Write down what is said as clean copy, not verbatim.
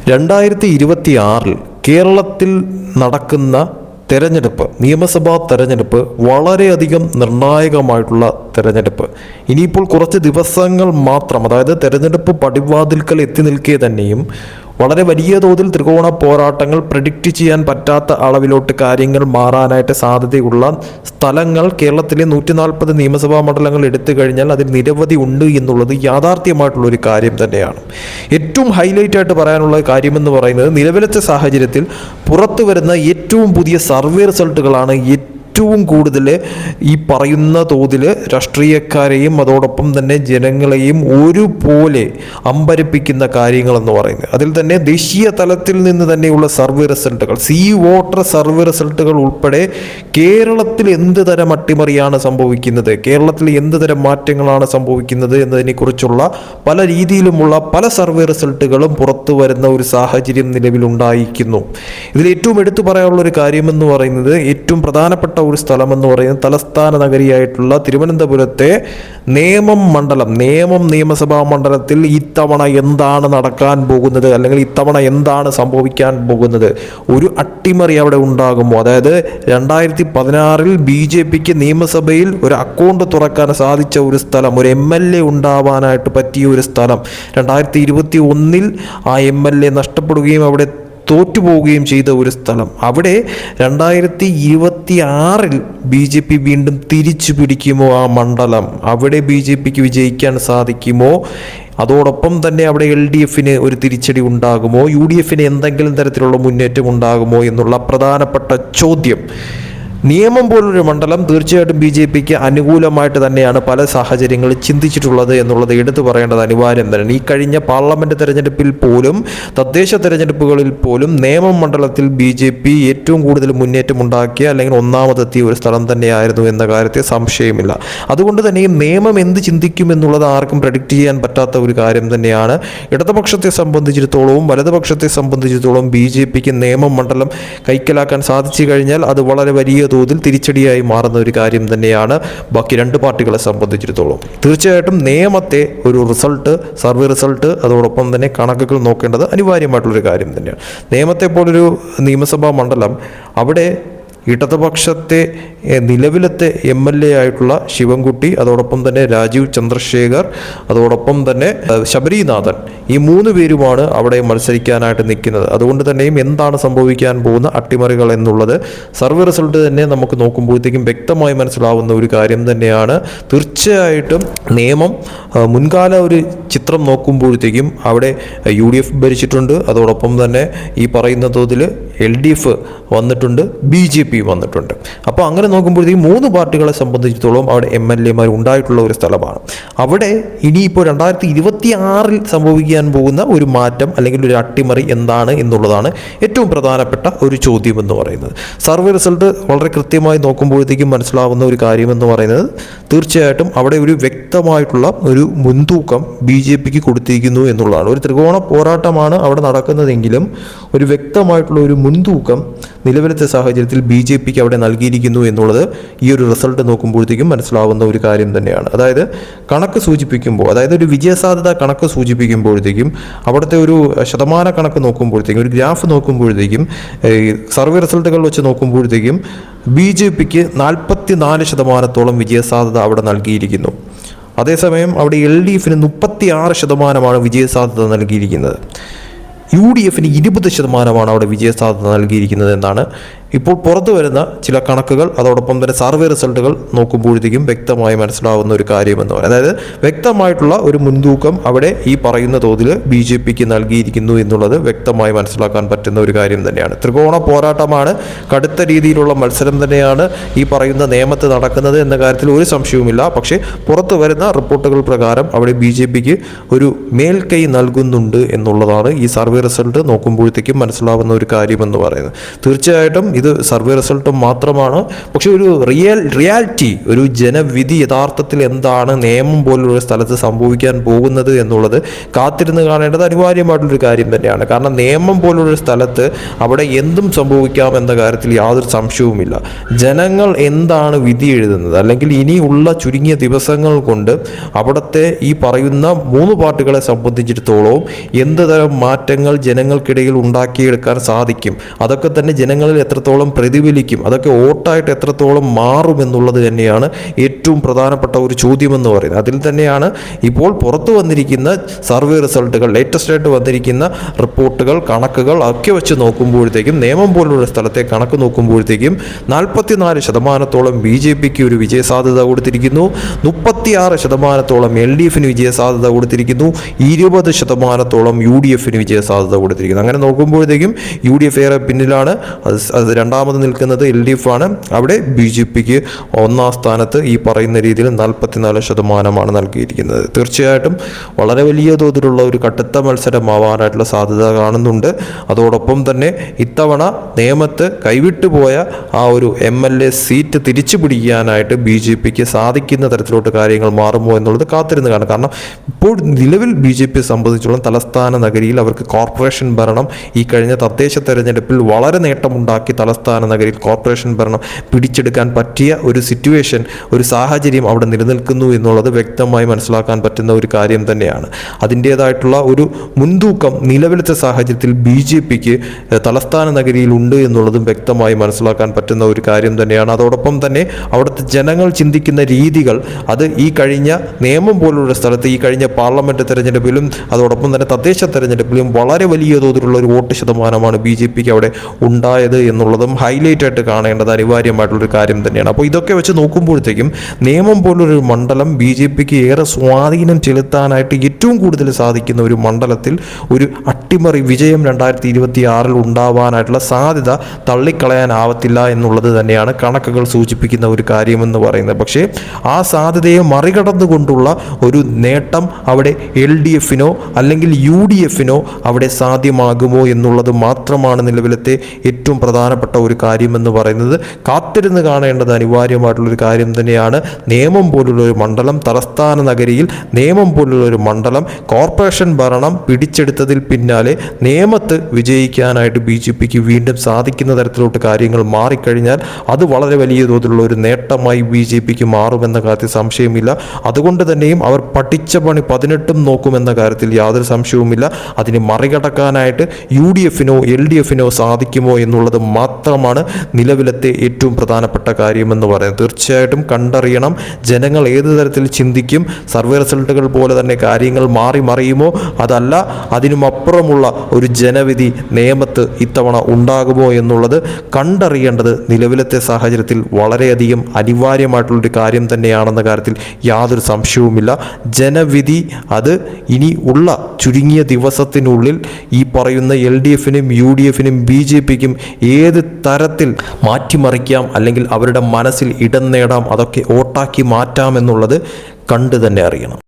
2026 കേരളത്തിൽ നടക്കുന്ന തെരഞ്ഞെടുപ്പ്, നിയമസഭാ തെരഞ്ഞെടുപ്പ് വളരെയധികം നിർണായകമായിട്ടുള്ള തെരഞ്ഞെടുപ്പ്. ഇനിയിപ്പോൾ കുറച്ച് ദിവസങ്ങൾ മാത്രം, അതായത് തെരഞ്ഞെടുപ്പ് പടിവാതിൽക്കൽ എത്തി നിൽക്കെ തന്നെയും വളരെ വലിയ തോതിൽ ത്രികോണ പോരാട്ടങ്ങൾ പ്രെഡിക്റ്റ് ചെയ്യാൻ പറ്റാത്ത അളവിലോട്ട് കാര്യങ്ങൾ മാറാനായിട്ട് സാധ്യതയുള്ള സ്ഥലങ്ങൾ കേരളത്തിലെ 140 നിയമസഭാ മണ്ഡലങ്ങൾ എടുത്തു കഴിഞ്ഞാൽ അതിൽ നിരവധി ഉണ്ട് എന്നുള്ളത് യാഥാർത്ഥ്യമായിട്ടുള്ളൊരു കാര്യം തന്നെയാണ്. ഏറ്റവും ഹൈലൈറ്റ് ആയിട്ട് പറയാനുള്ള കാര്യമെന്ന് പറയുന്നത്, നിലവിലത്തെ സാഹചര്യത്തിൽ പുറത്തു വരുന്ന ഏറ്റവും പുതിയ സർവേ റിസൾട്ടുകളാണ് ഏറ്റവും കൂടുതൽ ഈ പറയുന്ന തോതിൽ രാഷ്ട്രീയക്കാരെയും അതോടൊപ്പം തന്നെ ജനങ്ങളെയും ഒരുപോലെ അമ്പരപ്പിക്കുന്ന കാര്യങ്ങളെന്ന് പറയുന്നത്. അതിൽ തന്നെ ദേശീയ തലത്തിൽ നിന്ന് തന്നെയുള്ള സർവേ റിസൾട്ടുകൾ, വോട്ടർ സർവേ റിസൾട്ടുകൾ ഉൾപ്പെടെ കേരളത്തിൽ എന്ത് തരം അട്ടിമറിയാണ് സംഭവിക്കുന്നത്, കേരളത്തിൽ എന്ത് തരം മാറ്റങ്ങളാണ് സംഭവിക്കുന്നത് എന്നതിനെക്കുറിച്ചുള്ള പല രീതിയിലുമുള്ള പല സർവേ റിസൾട്ടുകളും പുറത്തു വരുന്ന ഒരു സാഹചര്യം നിലവിലുണ്ടായിരിക്കുന്നു. ഇതിൽ ഏറ്റവും എടുത്തു പറയാനുള്ള ഒരു കാര്യമെന്ന് പറയുന്നത്, ഏറ്റവും പ്രധാനപ്പെട്ട ഒരു സ്ഥലമെന്ന് പറയുന്നത് തലസ്ഥാന നഗരിയായിട്ടുള്ള തിരുവനന്തപുരത്തെ നേമം നിയമസഭാ മണ്ഡലത്തിൽ ഇത്തവണ എന്താണ് നടക്കാൻ പോകുന്നത്, അല്ലെങ്കിൽ ഇത്തവണ എന്താണ് സംഭവിക്കാൻ പോകുന്നത്, ഒരു അട്ടിമറി അവിടെ ഉണ്ടാകുമോ? അതായത് 2016 BJPക്ക് നിയമസഭയിൽ ഒരു അക്കൗണ്ട് തുറക്കാൻ സാധിച്ച ഒരു സ്ഥലം, ഒരു MLA ഉണ്ടാവാനായിട്ട് പറ്റിയ ഒരു സ്ഥലം, 2021 ആ MLA നഷ്ടപ്പെടുകയും അവിടെ തോറ്റുപോവുകയും ചെയ്ത ഒരു സ്ഥലം, അവിടെ 2026 BJP വീണ്ടും തിരിച്ചു പിടിക്കുമോ ആ മണ്ഡലം? അവിടെ BJPക്ക് വിജയിക്കാൻ സാധിക്കുമോ? അതോടൊപ്പം തന്നെ അവിടെ LDFന് ഒരു തിരിച്ചടി ഉണ്ടാകുമോ? UDFന് എന്തെങ്കിലും തരത്തിലുള്ള മുന്നേറ്റം ഉണ്ടാകുമോ എന്നുള്ള പ്രധാനപ്പെട്ട ചോദ്യം. നിയമം പോലൊരു മണ്ഡലം തീർച്ചയായിട്ടും BJPക്ക് അനുകൂലമായിട്ട് തന്നെയാണ് പല സാഹചര്യങ്ങളിൽ ചിന്തിച്ചിട്ടുള്ളത് എന്നുള്ളത് എടുത്തു പറയേണ്ടത് അനിവാര്യം തന്നെയാണ്. ഈ കഴിഞ്ഞ പാർലമെൻറ്റ് തെരഞ്ഞെടുപ്പിൽ പോലും, തദ്ദേശ തെരഞ്ഞെടുപ്പുകളിൽ പോലും നേമം മണ്ഡലത്തിൽ BJP ഏറ്റവും കൂടുതൽ മുന്നേറ്റം ഉണ്ടാക്കിയ, അല്ലെങ്കിൽ ഒന്നാമതെത്തിയ ഒരു സ്ഥലം തന്നെയായിരുന്നു എന്ന കാര്യത്തിൽ സംശയമില്ല. അതുകൊണ്ട് തന്നെ ഈ നിയമം എന്ത് ചിന്തിക്കുമെന്നുള്ളത് ആർക്കും പ്രഡിക്റ്റ് ചെയ്യാൻ പറ്റാത്ത ഒരു കാര്യം തന്നെയാണ്. ഇടതുപക്ഷത്തെ സംബന്ധിച്ചിടത്തോളവും വലതുപക്ഷത്തെ സംബന്ധിച്ചിടത്തോളം BJPക്ക് നേമം മണ്ഡലം കൈക്കലാക്കാൻ സാധിച്ചു കഴിഞ്ഞാൽ അത് വളരെ വലിയ തോതിൽ തിരിച്ചടിയായി മാറുന്ന ഒരു കാര്യം തന്നെയാണ് ബാക്കി രണ്ട് പാർട്ടികളെ സംബന്ധിച്ചിടത്തോളം. തീർച്ചയായിട്ടും നിയമത്തെ ഒരു സർവേ റിസൾട്ട് അതോടൊപ്പം തന്നെ കണക്കുകൾ നോക്കേണ്ടത് അനിവാര്യമായിട്ടുള്ളൊരു കാര്യം തന്നെയാണ്. നിയമത്തെ പോലൊരു നിയമസഭാ മണ്ഡലം, അവിടെ ഇടതുപക്ഷത്തെ നിലവിലത്തെ MLA ആയിട്ടുള്ള ശിവൻകുട്ടി, അതോടൊപ്പം തന്നെ രാജീവ് ചന്ദ്രശേഖർ, അതോടൊപ്പം തന്നെ ശബരിനാഥൻ, ഈ 3 പേരുമാണ് അവിടെ മത്സരിക്കാനായിട്ട് നിൽക്കുന്നത്. അതുകൊണ്ട് തന്നെയും എന്താണ് സംഭവിക്കാൻ പോകുന്ന അട്ടിമറികൾ എന്നുള്ളത് സർവേ റിസൾട്ട് തന്നെ നമുക്ക് നോക്കുമ്പോഴത്തേക്കും വ്യക്തമായി മനസ്സിലാവുന്ന ഒരു കാര്യം തന്നെയാണ്. തീർച്ചയായിട്ടും നിയമം മുൻകാല ഒരു ചിത്രം നോക്കുമ്പോഴത്തേക്കും അവിടെ UDF ഭരിച്ചിട്ടുണ്ട്, അതോടൊപ്പം തന്നെ ഈ പറയുന്ന തോതിൽ LDF വന്നിട്ടുണ്ട്, BJP വന്നിട്ടുണ്ട്. അപ്പോൾ അങ്ങനെ നോക്കുമ്പോഴത്തേക്കും 3 പാർട്ടികളെ സംബന്ധിച്ചിടത്തോളം അവിടെ MLA ഉണ്ടായിട്ടുള്ള ഒരു സ്ഥലമാണ്. അവിടെ ഇനിയിപ്പോൾ 2026 സംഭവിക്കാൻ പോകുന്ന ഒരു മാറ്റം അല്ലെങ്കിൽ ഒരു അട്ടിമറി എന്താണ് എന്നുള്ളതാണ് ഏറ്റവും പ്രധാനപ്പെട്ട ഒരു ചോദ്യം എന്ന് പറയുന്നത്. സർവേ റിസൾട്ട് വളരെ കൃത്യമായി നോക്കുമ്പോഴത്തേക്കും മനസ്സിലാവുന്ന ഒരു കാര്യമെന്ന് പറയുന്നത്, തീർച്ചയായിട്ടും അവിടെ ഒരു വ്യക്തമായിട്ടുള്ള ഒരു മുൻതൂക്കം BJPക്ക് കൊടുത്തിരിക്കുന്നു എന്നുള്ളതാണ്. ഒരു ത്രികോണ പോരാട്ടമാണ് അവിടെ നടക്കുന്നതെങ്കിലും ഒരു വ്യക്തമായിട്ടുള്ള ഒരു മുൻതൂക്കം നിലവിലത്തെ സാഹചര്യത്തിൽ BJPക്ക് അവിടെ നൽകിയിരിക്കുന്നു എന്നുള്ളത് ഈ ഒരു റിസൾട്ട് നോക്കുമ്പോഴത്തേക്കും മനസ്സിലാവുന്ന ഒരു കാര്യം തന്നെയാണ്. അതായത് കണക്ക് സൂചിപ്പിക്കുമ്പോൾ, അതായത് ഒരു വിജയസാധ്യത കണക്ക് സൂചിപ്പിക്കുമ്പോഴത്തേക്കും അവിടുത്തെ ഒരു ശതമാന കണക്ക് നോക്കുമ്പോഴത്തേക്കും, ഒരു ഗ്രാഫ് നോക്കുമ്പോഴത്തേക്കും, സർവേ റിസൾട്ടുകൾ വെച്ച് നോക്കുമ്പോഴത്തേക്കും BJPക്ക് 44% വിജയസാധ്യത അവിടെ നൽകിയിരിക്കുന്നു. അതേസമയം അവിടെ LDFന് 36% വിജയസാധ്യത നൽകിയിരിക്കുന്നത്. UDFന് 20% അവിടെ വിജയസാധ്യത നൽകിയിരിക്കുന്നത് എന്നാണ് ഇപ്പോൾ പുറത്തു വരുന്ന ചില കണക്കുകൾ, അതോടൊപ്പം തന്നെ സർവേ റിസൾട്ടുകൾ നോക്കുമ്പോഴത്തേക്കും വ്യക്തമായി മനസ്സിലാവുന്ന ഒരു കാര്യമെന്ന് പറയുന്നത്. അതായത് വ്യക്തമായിട്ടുള്ള ഒരു മുൻതൂക്കം അവിടെ ഈ പറയുന്ന തോതിൽ BJPക്ക് നൽകിയിരിക്കുന്നു എന്നുള്ളത് വ്യക്തമായി മനസ്സിലാക്കാൻ പറ്റുന്ന ഒരു കാര്യം തന്നെയാണ്. ത്രികോണ പോരാട്ടമാണ്, കടുത്ത രീതിയിലുള്ള മത്സരം തന്നെയാണ് ഈ പറയുന്ന നിയമത്ത് നടക്കുന്നത് എന്ന കാര്യത്തിൽ ഒരു സംശയവുമില്ല. പക്ഷേ പുറത്തു വരുന്ന റിപ്പോർട്ടുകൾ പ്രകാരം അവിടെ BJPക്ക് ഒരു മേൽക്കൈ നൽകുന്നുണ്ട് എന്നുള്ളതാണ് ഈ സർവേ റിസൾട്ട് നോക്കുമ്പോഴത്തേക്കും മനസ്സിലാവുന്ന ഒരു കാര്യമെന്ന് പറയുന്നത്. തീർച്ചയായിട്ടും ഇത് സർവേ റിസൾട്ടും മാത്രമാണ്. പക്ഷെ ഒരു റിയാലിറ്റി, ഒരു ജനവിധി യഥാർത്ഥത്തിൽ എന്താണ് നിയമം പോലുള്ള സ്ഥലത്ത് സംഭവിക്കാൻ പോകുന്നത് എന്നുള്ളത് കാത്തിരുന്ന് കാണേണ്ടത് അനിവാര്യമായിട്ടുള്ളൊരു കാര്യം തന്നെയാണ്. കാരണം നിയമം പോലുള്ളൊരു സ്ഥലത്ത് അവിടെ എന്തും സംഭവിക്കാം എന്ന കാര്യത്തിൽ യാതൊരു സംശയവുമില്ല. ജനങ്ങൾ എന്താണ് വിധി എഴുതുന്നത്, അല്ലെങ്കിൽ ഇനിയുള്ള ചുരുങ്ങിയ ദിവസങ്ങൾ കൊണ്ട് അവിടുത്തെ ഈ പറയുന്ന 3 പാർട്ടികളെ സംബന്ധിച്ചിടത്തോളം എന്ത് തരം മാറ്റങ്ങൾ ജനങ്ങൾക്കിടയിൽ ഉണ്ടാക്കിയെടുക്കാൻ സാധിക്കും, അതൊക്കെ തന്നെ ജനങ്ങളിൽ എത്രത്തോളം പ്രതിഫലിക്കും, അതൊക്കെ വോട്ടായിട്ട് എത്രത്തോളം മാറും എന്നുള്ളത് തന്നെയാണ് ഏറ്റവും പ്രധാനപ്പെട്ട ഒരു ചോദ്യമെന്ന് പറയുന്നത്. അതിൽ തന്നെയാണ് ഇപ്പോൾ പുറത്തു വന്നിരിക്കുന്ന സർവേ റിസൾട്ടുകൾ, ലേറ്റസ്റ്റ് ആയിട്ട് വന്നിരിക്കുന്ന റിപ്പോർട്ടുകൾ, കണക്കുകൾ ഒക്കെ വെച്ച് നോക്കുമ്പോഴത്തേക്കും, നിയമം പോലുള്ള സ്ഥലത്തെ കണക്ക് നോക്കുമ്പോഴത്തേക്കും 44% BJPക്ക് ഒരു വിജയസാധ്യത കൊടുത്തിരിക്കുന്നു, 36% LDFന് വിജയസാധ്യത കൊടുത്തിരിക്കുന്നു, 20% UDFന് വിജയസാധ്യത കൊടുത്തിരിക്കുന്നു. അങ്ങനെ നോക്കുമ്പോഴത്തേക്കും UDF ഏറെ പിന്നിലാണ്. അത് രണ്ടാമത് നിൽക്കുന്നത് LDF ആണ്. അവിടെ BJPക്ക് 1ാം സ്ഥാനത്ത് ഈ പറയുന്ന രീതിയിൽ 44% നൽകിയിരിക്കുന്നത്. തീർച്ചയായിട്ടും വളരെ വലിയ തോതിലുള്ള ഒരു കടുത്ത മത്സരമാവാനായിട്ടുള്ള സാധ്യത കാണുന്നുണ്ട്. അതോടൊപ്പം തന്നെ ഇത്തവണ നേമത്ത് കൈവിട്ടുപോയ ആ ഒരു MLA സീറ്റ് തിരിച്ചു പിടിക്കാനായിട്ട് BJPക്ക് സാധിക്കുന്ന തരത്തിലോട്ട് കാര്യങ്ങൾ മാറുമോ എന്നുള്ളത് കാത്തിരുന്ന് കാണും. കാരണം ഇപ്പോൾ നിലവിൽ BJPയെ സംബന്ധിച്ചുള്ള തലസ്ഥാന നഗരിയിൽ അവർക്ക് കോർപ്പറേഷൻ ഭരണം ഈ കഴിഞ്ഞ തദ്ദേശ തെരഞ്ഞെടുപ്പിൽ വളരെ നേട്ടമുണ്ടാക്കി തലസ്ഥാന നഗരിയിൽ കോർപ്പറേഷൻ ഭരണം പിടിച്ചെടുക്കാൻ പറ്റിയ ഒരു സിറ്റുവേഷൻ, ഒരു സാഹചര്യം അവിടെ നിലനിൽക്കുന്നു എന്നുള്ളത് വ്യക്തമായി മനസ്സിലാക്കാൻ പറ്റുന്ന ഒരു കാര്യം തന്നെയാണ്. അതിൻ്റേതായിട്ടുള്ള ഒരു മുൻതൂക്കം നിലവിലത്തെ സാഹചര്യത്തിൽ BJPക്ക് തലസ്ഥാന നഗരിയിൽ ഉണ്ട് എന്നുള്ളതും വ്യക്തമായി മനസ്സിലാക്കാൻ പറ്റുന്ന ഒരു കാര്യം തന്നെയാണ്. അതോടൊപ്പം തന്നെ അവിടുത്തെ ജനങ്ങൾ ചിന്തിക്കുന്ന രീതികൾ, അത് ഈ കഴിഞ്ഞ നിയമം പോലുള്ള സ്ഥലത്ത് ഈ കഴിഞ്ഞ പാർലമെൻറ്റ് തെരഞ്ഞെടുപ്പിലും അതോടൊപ്പം തന്നെ തദ്ദേശ തെരഞ്ഞെടുപ്പിലും വളരെ വലിയ തോതിലുള്ള ഒരു വോട്ട് ശതമാനമാണ് BJPക്ക് അവിടെ ഉണ്ടായത് എന്നുള്ളതും ഹൈലൈറ്റ് ആയിട്ട് കാണേണ്ടത് അനിവാര്യമായിട്ടുള്ളൊരു കാര്യം തന്നെയാണ്. അപ്പോൾ ഇതൊക്കെ വെച്ച് നോക്കുമ്പോഴത്തേക്കും നിയമം പോലൊരു മണ്ഡലം BJPക്ക് ഏറെ സ്വാധീനം ചെലുത്താനായിട്ട് ഏറ്റവും കൂടുതൽ സാധിക്കുന്ന ഒരു മണ്ഡലത്തിൽ ഒരു അട്ടിമറി വിജയം 2026 ഉണ്ടാവാനായിട്ടുള്ള സാധ്യത തള്ളിക്കളയാനാവത്തില്ല എന്നുള്ളത് തന്നെയാണ് കണക്കുകൾ സൂചിപ്പിക്കുന്ന ഒരു കാര്യമെന്ന് പറയുന്നത്. പക്ഷേ ആ സാധ്യതയെ മറികടന്നുകൊണ്ടുള്ള ഒരു നേട്ടം അവിടെ LDFനോ അല്ലെങ്കിൽ UDFനോ അവിടെ സാധ്യമാകുമോ എന്നുള്ളത് മാത്രമാണ് നിലവിലത്തെ ഏറ്റവും പ്രധാനപ്പെട്ട ഒരു കാര്യമെന്ന് പറയുന്നത്. കാത്തിരുന്ന് കാണേണ്ടത് അനിവാര്യമായിട്ടുള്ളൊരു കാര്യം തന്നെയാണ്. നിയമം പോലുള്ളൊരു മണ്ഡലം, തലസ്ഥാന നഗരിയിൽ നിയമം പോലുള്ളൊരു മണ്ഡലം കോർപ്പറേഷൻ ഭരണം പിടിച്ചെടുത്തതിൽ പിന്നാലെ നേമത്ത് വിജയിക്കാനായിട്ട് BJPക്ക് വീണ്ടും സാധിക്കുന്ന തരത്തിലോട്ട് കാര്യങ്ങൾ മാറിക്കഴിഞ്ഞാൽ അത് വളരെ വലിയ തോതിലുള്ള ഒരു നേട്ടമായി BJPക്ക് മാറുമെന്ന കാര്യത്തിൽ സംശയമില്ല. അതുകൊണ്ട് തന്നെയും അവർ പഠിച്ച പണി 18 നോക്കുമെന്ന കാര്യത്തിൽ യാതൊരു സംശയവുമില്ല. അതിനെ മറികടക്കാനായിട്ട് UDFനോ LDFനോ സാധിക്കുമോ എന്നുള്ളത് മാത്രമാണ് നിലവിലത്തെ ഏറ്റവും പ്രധാനപ്പെട്ട കാര്യമെന്ന് പറയുന്നത്. തീർച്ചയായിട്ടും കണ്ടറിയണം ജനങ്ങൾ ഏത് തരത്തിൽ ചിന്തിക്കും. സർവേ റിസൾട്ടുകൾ പോലെ തന്നെ കാര്യങ്ങൾ മാറി മറിയുമോ, അതല്ല അതിനുമപ്പുറമുള്ള ഒരു ജനവിധി നേമത്ത് ഇത്തവണ ഉണ്ടാകുമോ എന്നുള്ളത് കണ്ടറിയേണ്ടത് നിലവിലത്തെ സാഹചര്യത്തിൽ വളരെയധികം അനിവാര്യമായിട്ടുള്ളൊരു കാര്യം തന്നെയാണെന്ന കാര്യത്തിൽ യാതൊരു സംശയവുമില്ല. ജനവിധി അത് ഇനി ഉള്ള ചുരുങ്ങിയ ദിവസത്തിനുള്ളിൽ ഈ പറയുന്ന LDFനും UDFനും BJPക്കും ഏത് തരത്തിൽ മാറ്റിമറിക്കാം, അല്ലെങ്കിൽ അവരുടെ മനസ്സിൽ ഇടം നേടാം, അതൊക്കെ വോട്ടാക്കി മാറ്റാം എന്നുള്ളത് കണ്ടു തന്നെ അറിയണം.